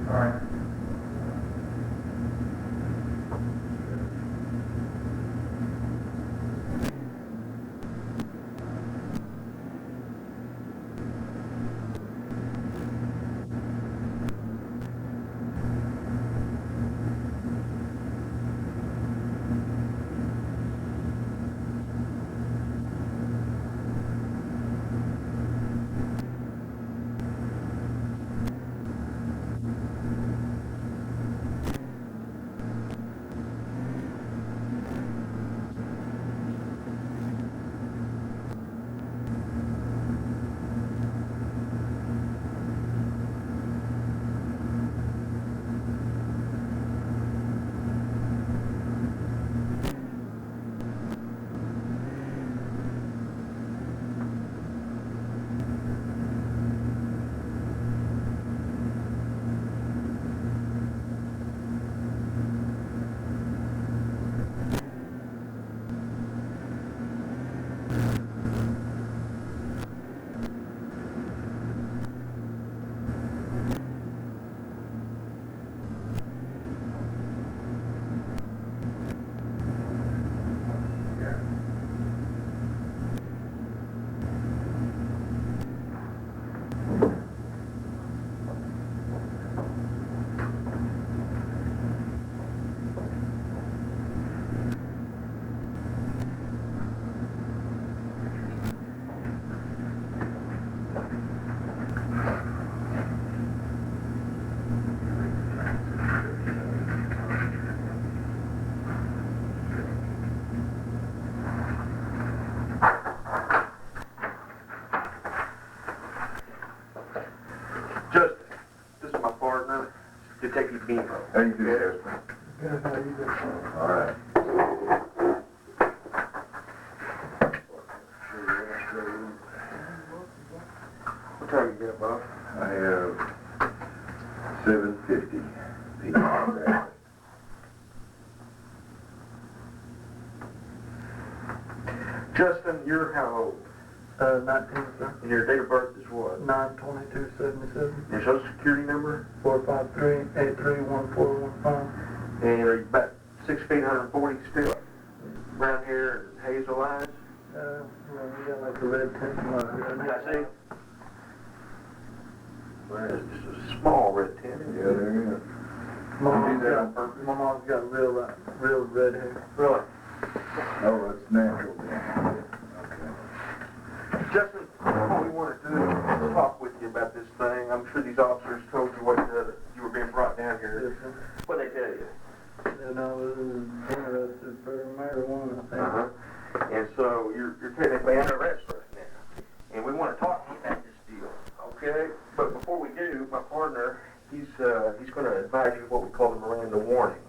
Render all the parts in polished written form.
All right. Justin, this is my partner, Detective Beamer. How you doing, Justin? Good, how you doing? All right. What time you got, Bob? I have 7:50 p.m. Justin, you're how old? 19, sir. And your date of birth is what? 9/22/77. Your social security number? 453-831415. And are you about 6 feet 140 still? Brown hair and hazel eyes? Well, we got like a red tint in my Yeah, I see. Well, it's just a small red tint. Yeah, there you go. My purpose? mom's got real red hair. Really? Oh, that's natural then. Okay. Justin, what we want to do is talk with you about this thing. I'm sure these officers told you what you were being brought down here. Yes, sir. What they tell you? And I was interested for marijuana, I think. Uh-huh. And so you're technically under arrest right now. And we want to talk to you about this deal, okay? But before we do, my partner, he's going to advise you of what we call the Miranda warning.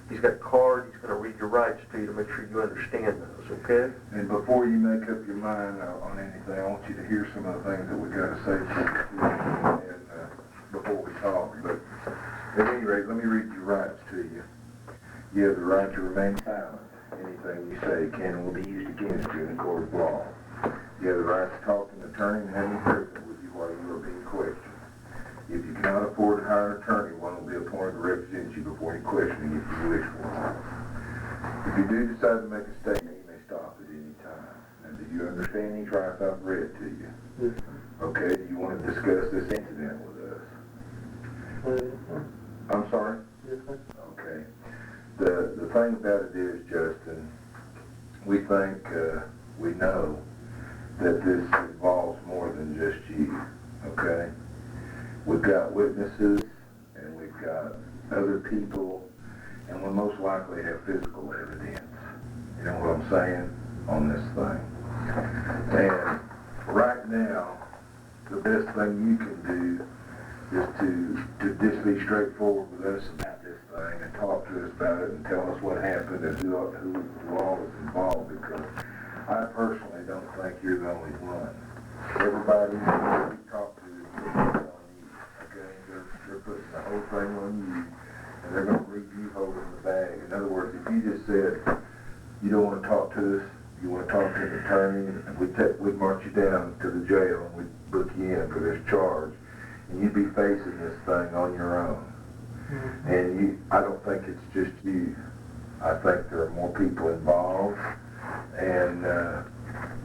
He's got a card, he's going to read your rights to you to make sure you understand those, okay? And before you make up your mind on anything, I want you to hear some of the things that we got to say to you and, before we talk. But at any rate, let me read your rights to you. You have the right to remain silent. Anything you say can and will be used against you in a court of law. You have the right to talk to an attorney and have him present with you while you are being questioned. If you cannot afford to hire an attorney, one will be appointed to represent you before any questioning if you wish for one. If you do decide to make a statement, you may stop at any time. Now, do you understand these rights I've read to you? Yes, sir. Okay, do you want to discuss this incident with us? Yes, sir. I'm sorry? Yes, sir. Okay. The thing about it is, Justin, we think, we know that this involves more than just you, okay? We've got witnesses, and we've got other people, and we'll most likely have physical evidence. You know what I'm saying? On this thing. And right now, the best thing you can do is to just be straightforward with us about this thing and talk to us about it and tell us what happened and who all is involved, because I personally don't think you're the only one. Everybody that we talk to is putting it on you, okay? They're putting the whole thing on you, and they're going to leave you holding the bag. In other words, if you just said you don't want to talk to us, you want to talk to an attorney, and we'd march you down to the jail and we'd book you in for this charge. and you'd be facing this thing on your own. And I don't think it's just you. I think there are more people involved, and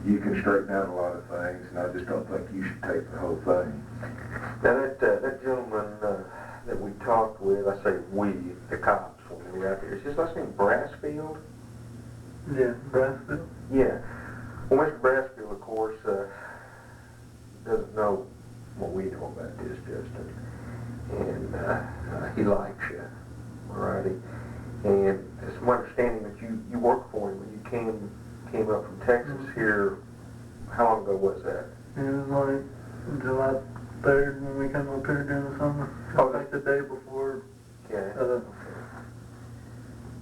you can straighten out a lot of things, and I just don't think you should take the whole thing. Now that gentleman that we talked with, I say we, the cops, when we were out there, is his last name Brassfield? Yeah, Brassfield. Yeah. Well, Mr. Brassfield, of course, doesn't know what we know about this, Justin. And he likes you, alrighty. And it's my understanding that you worked for him when you came up from Texas here. How long ago was that? It was like July 3rd when we came up here during the summer. Oh, Like the day before. Okay.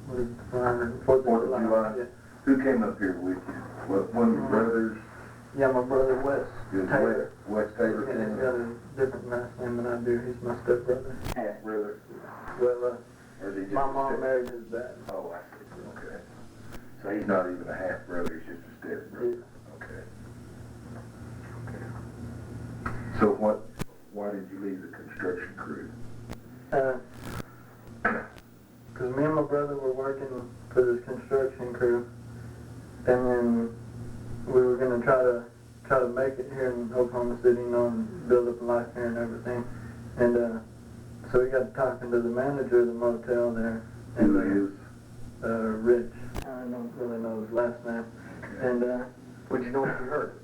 What is it, 4th of July? Yeah. Who came up here with you? One of your brothers? Yeah, my brother Wes Is Taylor. Wes Taylor? Yeah, he's got a different last name than I do. He's my stepbrother. Half brother. Well, Or is he just my a mom step- married his dad. Oh, I see. Okay. So he's not even a half brother, he's just a step brother. Yeah. Okay. So why did you leave the construction crew? Because me and my brother were working for this construction crew, and then we were going to try to make it here in Oklahoma City, you know, and build up a life here and everything. And so we got to talking to the manager of the motel there. Who And is? Rich. I don't really know his last name. And Would you know if you heard?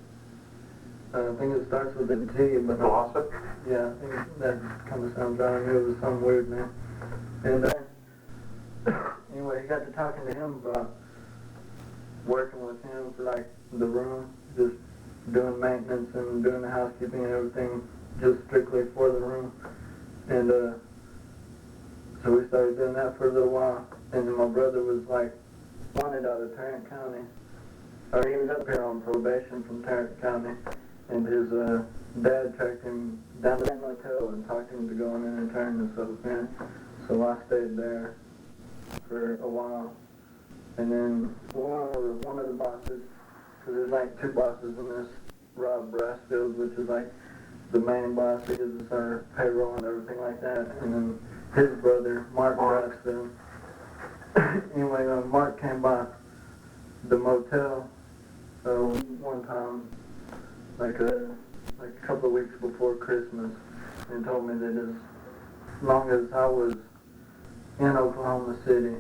I think it starts with a T, but Glossop? yeah, I think that kind of sounds right. I knew it was some weird name. And anyway, he got to talking to him about working with him for like the room, just doing maintenance and doing the housekeeping and everything, just strictly for the room. And so we started doing that for a little while. And then my brother was like wanted out of Tarrant County, or he was up here on probation from Tarrant County. And his dad tracked him down to that motel and talked him to go in and turn himself in. So I stayed there for a while. And then one of the bosses, because there's like two bosses in this, Rob Brassfield, which is like the main boss, he does our payroll and everything like that. And then his brother, Mark Brassfield. Anyway, Mark came by the motel one time, like a couple of weeks before Christmas, and told me that as long as I was in Oklahoma City,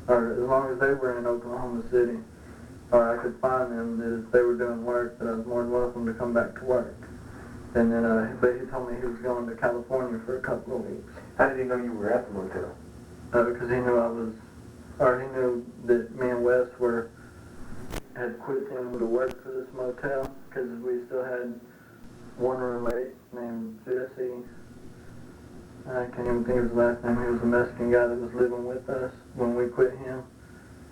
or as long as they were in Oklahoma City, or I could find them, that if they were doing work, that I was more than welcome to come back to work. And then, but he told me he was going to California for a couple of weeks. How did he know you were at the motel? Because he knew he knew that me and Wes had quit him to work for this motel, because we still had one roommate named Jesse. I can't even think of his last name. He was a Mexican guy that was living with us when we quit him.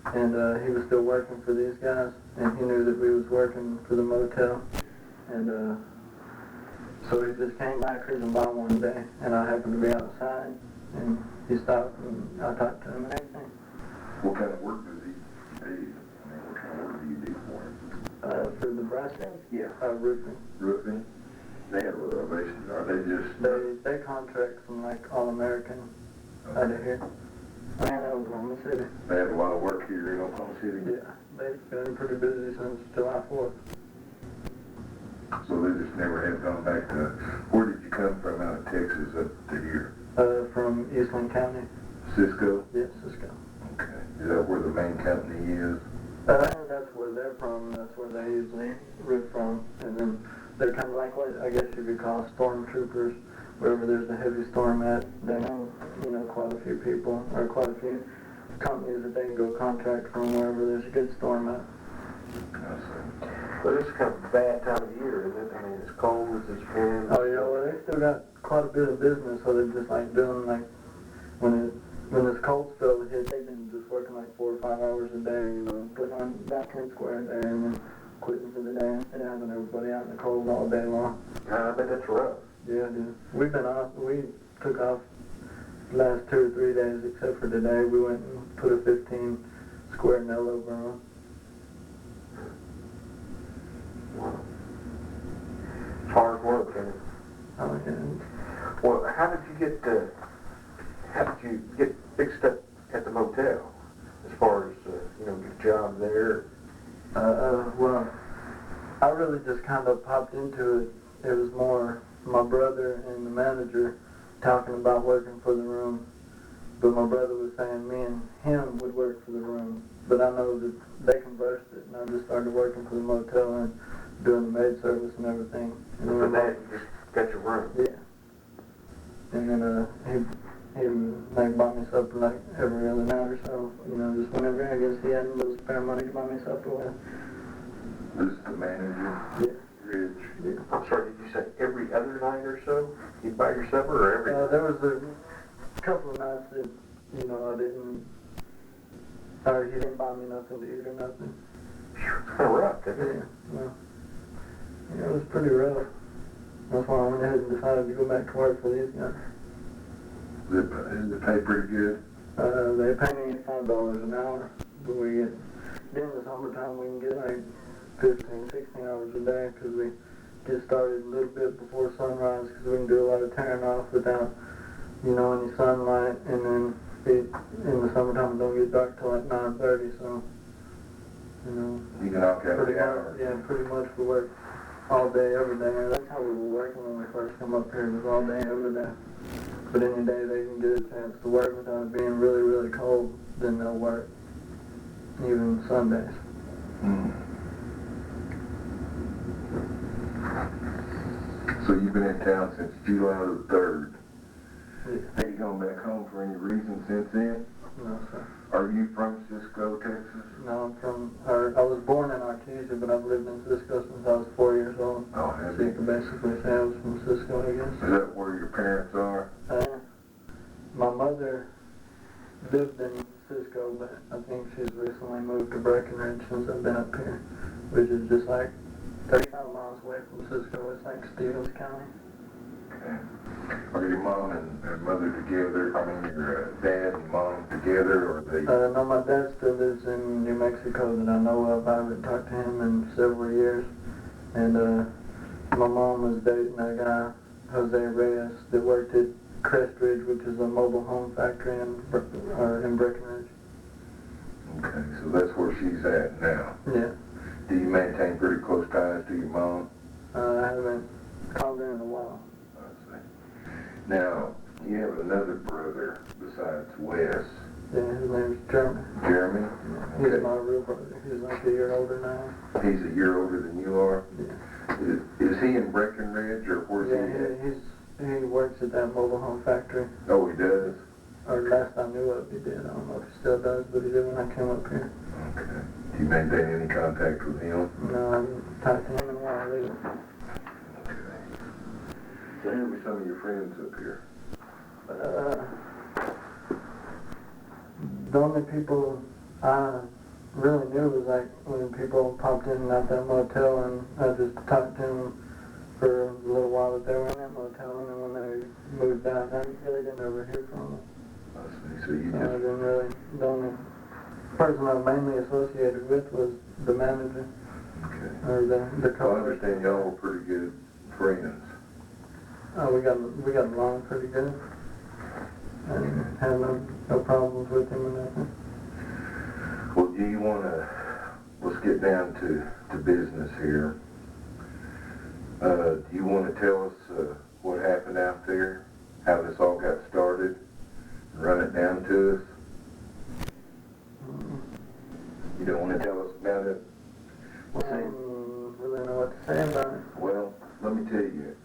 And he was still working for these guys, and he knew that we was working for the motel. And so he just came by cruising by one day, and I happened to be outside, and he stopped, and I talked to him and everything. What kind of work does he do? I mean, what kind of work do you do for him? For the brass guys? Yeah. Roofing. Roofing? They have reservations, are they just? They contract from like All-American out of here. And Oklahoma City. They have a lot of work here in Oklahoma City? Yeah, they've been pretty busy since July 4th. So they just never have gone back to, where did you come from out of Texas up to here? From Eastland County. Cisco? Yes, Cisco. Okay. Is that where the main company is? That's where they're from. That's where they usually roof from. And then they're kind of like what I guess you could call stormtroopers. Wherever there's a heavy storm at, they know, quite a few people, or quite a few companies that they can go contract from wherever there's a good storm at. I see. Well, this is kind of a bad time of year, isn't it? I mean, it's cold, it's spring. Oh yeah, well they still got quite a bit of business, so they're just like doing like, when this cold spell hit, they've been just working like 4 or 5 hours a day, putting on about 10 square a day, and then quitting for the day, and having everybody out in the cold all day long. I bet that's rough. Yeah, dude. We've been off. We took off the last 2 or 3 days, except for today. We went and put a 15 square nail over on. Hard work, and Oh, yeah. Well, how did you get fixed up at the motel? As far as, your job there? Well, I really just kind of popped into it. It was more my brother and the manager talking about working for the room. But my brother was saying me and him would work for the room. But I know that they conversed it, and I just started working for the motel and doing the maid service and everything. And For then that, you just got your room? yeah. And then he like bought me supper like every other night or so. Just whenever I guess he had a little spare money to buy me supper with. This is the manager? Yeah. Rich? Yeah. I'm sorry, did you say every other night or so? You'd buy your supper or every night? There was a couple of nights that, I didn't, or he didn't buy me nothing to eat or nothing. It's kind of rough, isn't it? Yeah, it was pretty rough. That's why I went ahead and decided to go back to work for these guys. Is it pay pretty good? They pay me $5 an hour, but we get, during the summertime we can get like 15, 16 hours a day because we get started a little bit before sunrise because we can do a lot of tearing off without, any sunlight, and then in the summertime it don't get dark till like 9:30, so, You can knock out pretty the hour. much, yeah, pretty much we work all day, every day. That's how we were working when we first come up here, was all day, every day. But any day they can get a chance to work without it being really, really cold, then they'll work, even Sundays. So you've been in town since July the 3rd. Yeah. Have you gone back home for any reason since then? No, sir. Are you from Cisco, Texas? No, I was born in Artesia, but I've lived in Cisco since I was 4 years old. Oh, have So you you? can basically say I was from Cisco, I Is guess. that where your parents are? My mother lived in Cisco, but I think she's recently moved to Breckenridge since I've been up here, which is just like 35 miles away from Cisco. It's like Stevens County. Okay. Are your mom and mother together? I mean, your dad and mom together, or they? No, my dad still lives in New Mexico that I know of. I haven't talked to him in several years. And my mom was dating a guy, Jose Reyes, that worked at Crest Ridge, which is a mobile home factory in Breckenridge. Okay, so that's where she's at now. Yeah. Do you maintain pretty close ties to your mom? I haven't called her in a while. I see. Now, you have another brother besides Wes. Yeah, his name's Jeremy. Jeremy? He's Okay. my real brother. He's like a year older now. He's a year older than you are? Yeah. Is he in Breckenridge, or where's he at? Yeah, he works at that mobile home factory. Oh, he does? Or last I knew of, he did. I don't know if he still does, but he did when I came up here. Okay. Do you maintain any contact with him? No, I haven't talked to him in a while either. Okay. So who are some of your friends up here? The only people I really knew was like when people popped in and out that motel, and I just talked to them for a little while that they were in that motel, and then when they moved out, I really didn't ever hear from them. I see. So you So I just, didn't really, the only person I mainly associated with was the manager, okay. or the Well, I coworker. understand y'all were pretty good friends. We got along pretty good. I didn't have no problems with him or nothing. Well, do you want to, let's get down to business here. Do you want to tell us what happened out there, how this all got started, and run it down to us? You don't want to tell us about it? I don't really know what to say about it. Well, let me tell you,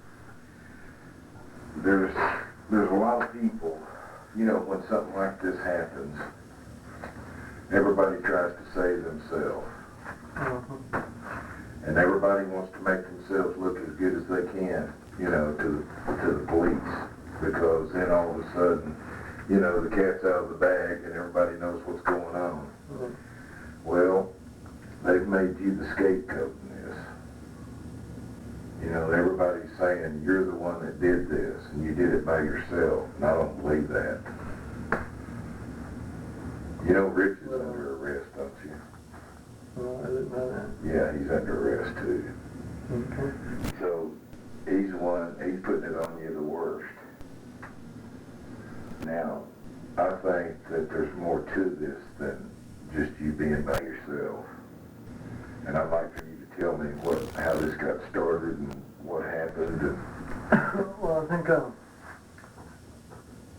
there's a lot of people, when something like this happens, everybody tries to save themselves. And everybody wants to make themselves look as good as they can, to the police. Because then all of a sudden, the cat's out of the bag and everybody knows what's going on. Well, they've made you the scapegoat in this. Everybody's saying you're the one that did this and you did it by yourself, and I don't believe that. Rich is under arrest, don't you? Well, I didn't know that. Yeah, he's under arrest too. Okay. So he's putting it on you the worst. Now, I think that there's more to this than just you being by yourself. And I'd like for you to tell me how this got started and what happened. And Well, I think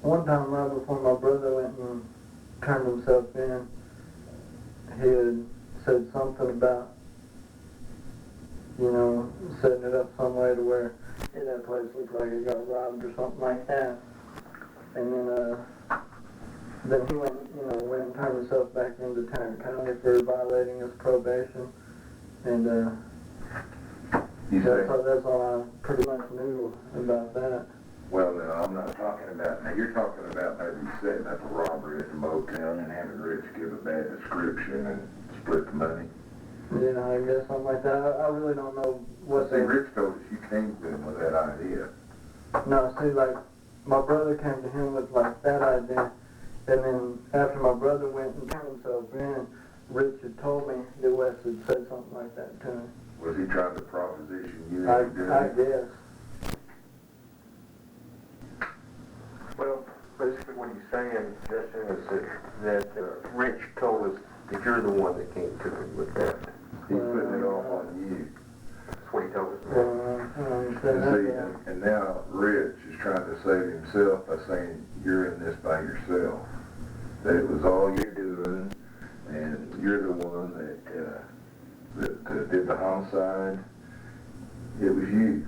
one time right before my brother went and turned himself in, he had said something about, setting it up some way to where that place looked like it got robbed or something like that. And then he went and turned himself back into Tarrant County for violating his probation. And that's all I pretty much knew about that. well, no, I'm not talking about, now you're talking about maybe setting up a robbery at the motel and having Rich give a bad description and split the money. Yeah, I guess something like that. I really don't know what See, Rich told us you came to him with that idea. No, see, like, my brother came to him with, like, that idea, and then after my brother went and turned himself in, Rich had told me that Wes had said something like that to him. Was he trying to proposition you I into doing it? guess. Well, basically what he's saying, Justin, is that Rich told us that you're the one that came to him with that. He's putting it off on you. That's what he told us. Well, I don't understand And that. see, and now Rich is trying to save himself by saying you're in this by yourself. That it was all you're doing, and you're the one that did the homicide. It was you.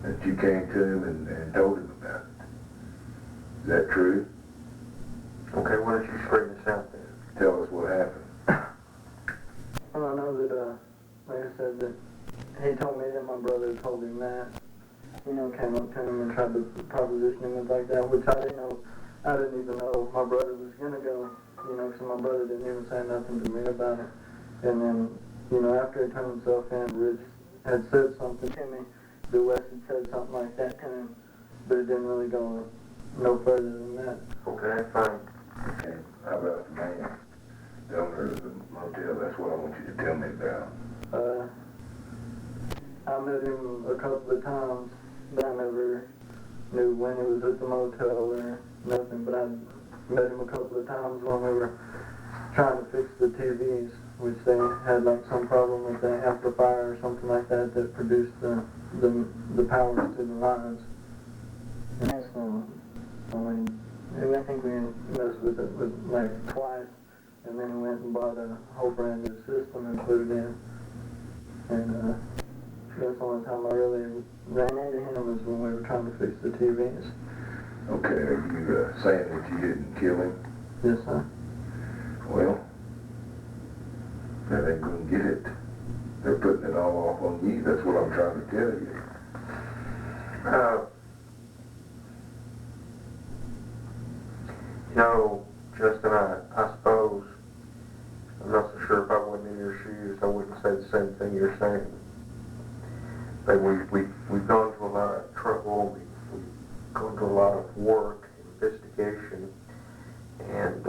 That you came to him and told him about it. Is that true? Okay, why don't you straighten this out then? Tell us what happened. Well, I know that, like I said, that he told me that my brother told him that. Came up to him and tried to proposition him and like that, which I didn't know. I didn't even know my brother was gonna go, so my brother didn't even say nothing to me about it. And then, after he turned himself in, Rich had said something to me, that Wes had said something like that to him, but it didn't really go no further than that. Okay, fine. Okay. How about the man, the owner of the motel? That's what I want you to tell me about. I met him a couple of times, but I never knew when he was at the motel or nothing, but I met him a couple of times when we were trying to fix the TVs, which they had like some problem with the amplifier or something like that that produced the power to the lines. And so, I think we messed with it like twice, and then we went and bought a whole brand new system and put it in. And that's the only time I really ran into him is when we were trying to fix the TVs. Okay, are you saying that you didn't kill him? Yes, sir. Well, that ain't gonna get it. They're putting it all off on you. That's what I'm trying to tell you. Justin, I suppose, I'm not so sure if I wasn't in your shoes, I wouldn't say the same thing you're saying. But we've gone to a lot of trouble, we've gone to a lot of work, investigation, and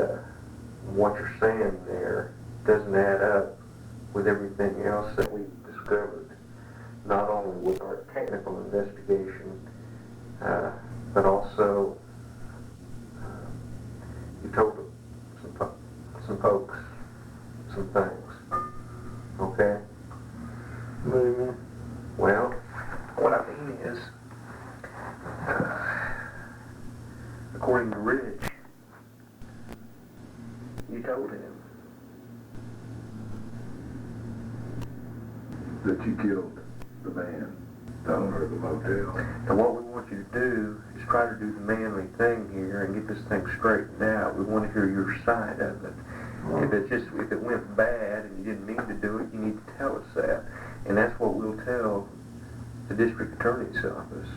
what you're saying there doesn't add up with everything else that we've discovered, not only with our technical investigation, but also you told some folks some things, okay? What do you mean? Well, what I mean is, according to Rich, you told him That you killed the man, the owner of the motel. and what we want you to do is try to do the manly thing here and get this thing straightened out. We want to hear your side of it. If it went bad and you didn't mean to do it, you need to tell us that. And that's what we'll tell the district attorney's office.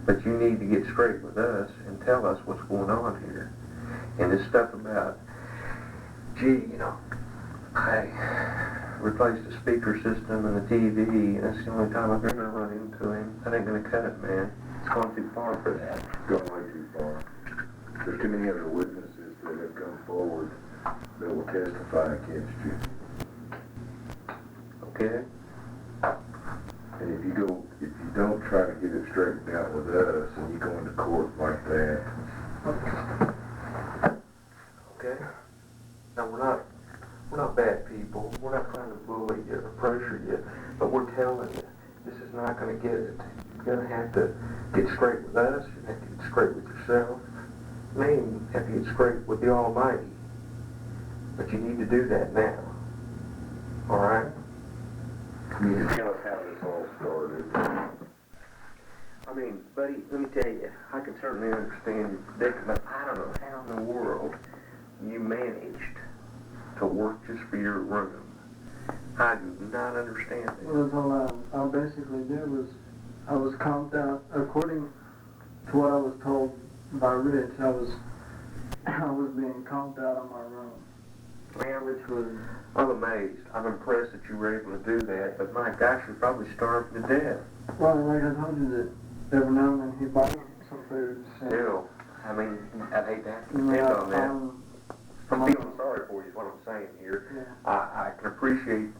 But you need to get straight with us and tell us what's going on here. And this stuff about, I replaced the speaker system and the TV, and that's the only time I've ever run into him. That ain't gonna cut it, man. It's gone too far for that. Going way too far. There's too many other witnesses that have come forward that will testify against you. Okay? And if you don't try to get it straightened out with us and you go into court like that, with yourself, man, have to get straight with the Almighty. But you need to do that now. All right? Can you tell us how this all started? I mean, buddy, let me tell you, I can certainly understand your predicament. I don't know how in the world you managed to work just for your room. I do not understand that. Well, that's all I basically did was, I was comped out, according to what I was told by Rich, I was being comped out of my room. Man, Which was, I'm amazed. I'm impressed that you were able to do that, but my gosh, you're probably starved to death. well, like I told you, that every now and then he buys some food. Still, I mean, I'd hate to have to You know, depend on that. um, I'm feeling sorry for you is what I'm saying here. yeah. I can appreciate